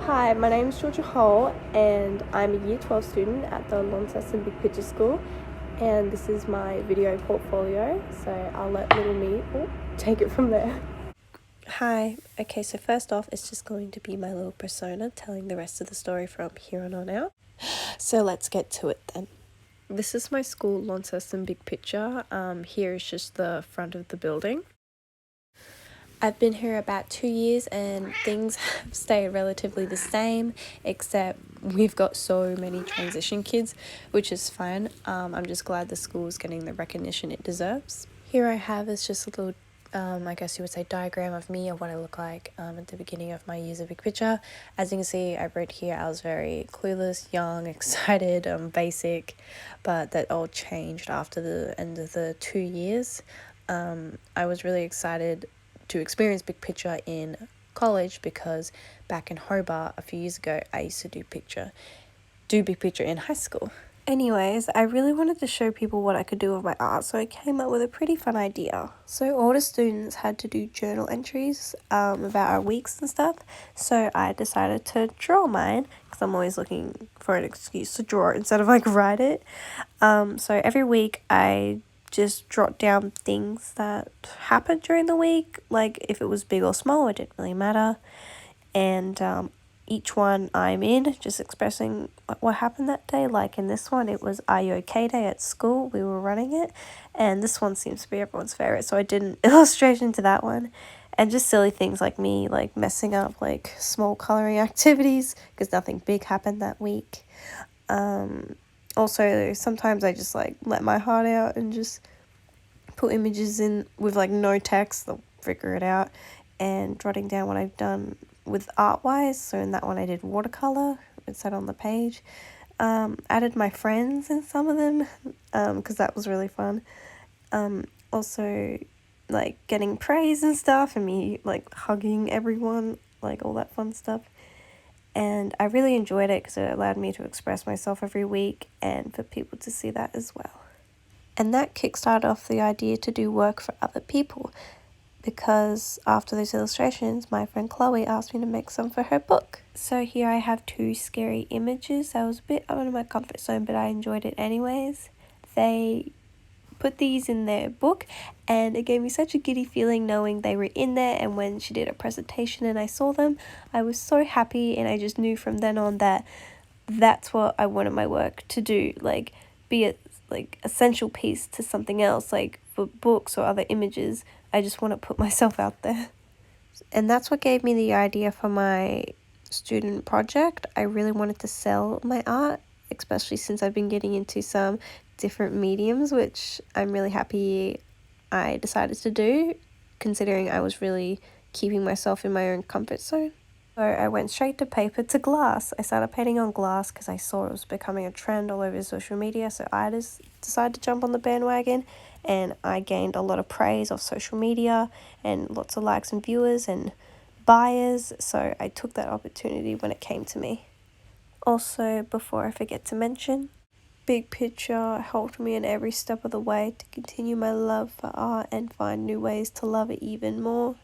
Hi, my name is Georgia Hole and I'm a Year 12 student at the Launceston Big Picture School, and this is my video portfolio, so I'll let little me take it from there. Hi, okay, so first off it's just going to be my little persona telling the rest of the story from here on out. So let's get to it then. This is my school, Launceston Big Picture. Here is just the front of the building. I've been here about 2 years and things have stayed relatively the same, except we've got so many transition kids, which is fine. I'm just glad the school is getting the recognition it deserves. Here I have is just a little, I guess you would say, diagram of me or what I look like at the beginning of my years of Big Picture. As you can see, I wrote here I was very clueless, young, excited, basic, but that all changed after the end of the 2 years. I was really excited to experience Big Picture in college because back in Hobart a few years ago I used to do Big Picture in high school. Anyways, I really wanted to show people what I could do with my art, so I came up with a pretty fun idea. So all the students had to do journal entries about our weeks and stuff, so I decided to draw mine because I'm always looking for an excuse to draw it instead of like write it. So every week I just jot down things that happened during the week, like if it was big or small, it didn't really matter. And each one I'm in, just expressing what happened that day. Like in this one, it was Are You OK Day at school. We were running it. And this one seems to be everyone's favorite, so I did an illustration to that one. And just silly things like me, like messing up like small coloring activities because nothing big happened that week. Also, sometimes I just like let my heart out and just put images in with like no text, they'll figure it out, and jotting down what I've done with art wise. So in that one I did watercolor, it said on the page. Added my friends in some of them because that was really fun. Also like getting praise and stuff and me like hugging everyone, like all that fun stuff. And I really enjoyed it because it allowed me to express myself every week and for people to see that as well. And that kickstarted off the idea to do work for other people, because after those illustrations, my friend Chloe asked me to make some for her book. So here I have 2 scary images. I was a bit out of my comfort zone, but I enjoyed it anyways. They put these in their book and it gave me such a giddy feeling knowing they were in there, and when she did a presentation and I saw them, I was so happy, and I just knew from then on that that's what I wanted my work to do, like be a like essential piece to something else, like for books or other images. I just want to put myself out there. And that's what gave me the idea for my student project. I really wanted to sell my art, especially since I've been getting into some different mediums, which I'm really happy I decided to do, considering I was really keeping myself in my own comfort zone. So I went straight to paper to glass. I started painting on glass because I saw it was becoming a trend all over social media, so I just decided to jump on the bandwagon, and I gained a lot of praise off social media and lots of likes and viewers and buyers, so I took that opportunity when it came to me. Also, before I forget to mention, Big Picture helped me in every step of the way to continue my love for art and find new ways to love it even more.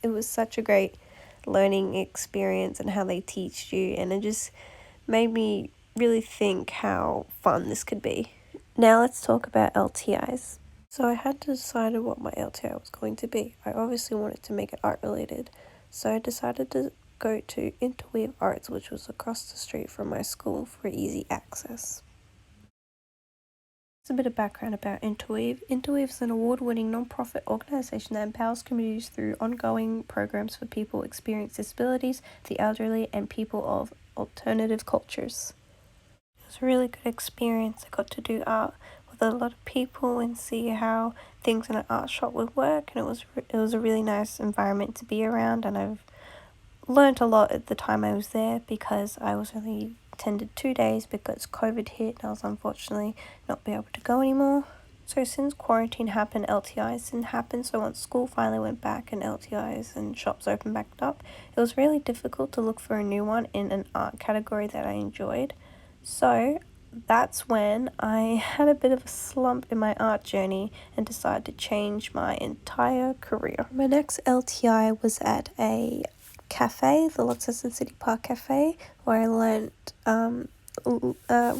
It was such a great learning experience and how they teach you, and it just made me really think how fun this could be. Now let's talk about LTIs. So I had to decide what my LTI was going to be. I obviously wanted to make it art related, so I decided to go to Interweave Arts, which was across the street from my school, for easy access. A bit of background about Interweave. Interweave is an award-winning non-profit organisation that empowers communities through ongoing programs for people experiencing disabilities, the elderly, and people of alternative cultures. It was a really good experience. I got to do art with a lot of people and see how things in an art shop would work, and it was a really nice environment to be around, and I've learned a lot at the time I was there because I was only attended 2 days because COVID hit and I was unfortunately not be able to go anymore. So since quarantine happened, LTIs didn't happen, so once school finally went back and LTIs and shops opened back up, it was really difficult to look for a new one in an art category that I enjoyed. So that's when I had a bit of a slump in my art journey and decided to change my entire career. My next LTI was at a cafe, the Launceston City Park Cafe, where I learned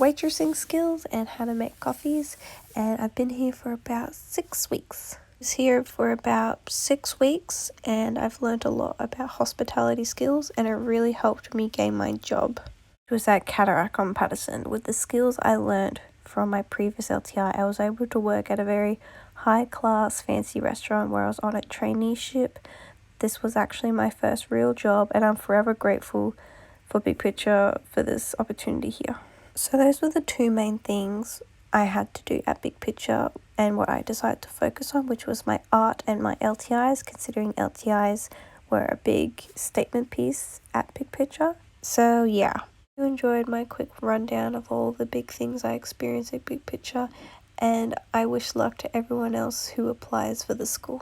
waitressing skills and how to make coffees, and I've been here for about 6 weeks. I was here for about 6 weeks and I've learned a lot about hospitality skills, and it really helped me gain my job. It was at Cataract on Patterson. With the skills I learned from my previous LTI, I was able to work at a very high-class, fancy restaurant where I was on a traineeship. This was actually my first real job, and I'm forever grateful for Big Picture for this opportunity here. So those were the two main things I had to do at Big Picture and what I decided to focus on, which was my art and my LTIs, considering LTIs were a big statement piece at Big Picture. So yeah, I enjoyed my quick rundown of all the big things I experienced at Big Picture, and I wish luck to everyone else who applies for the school.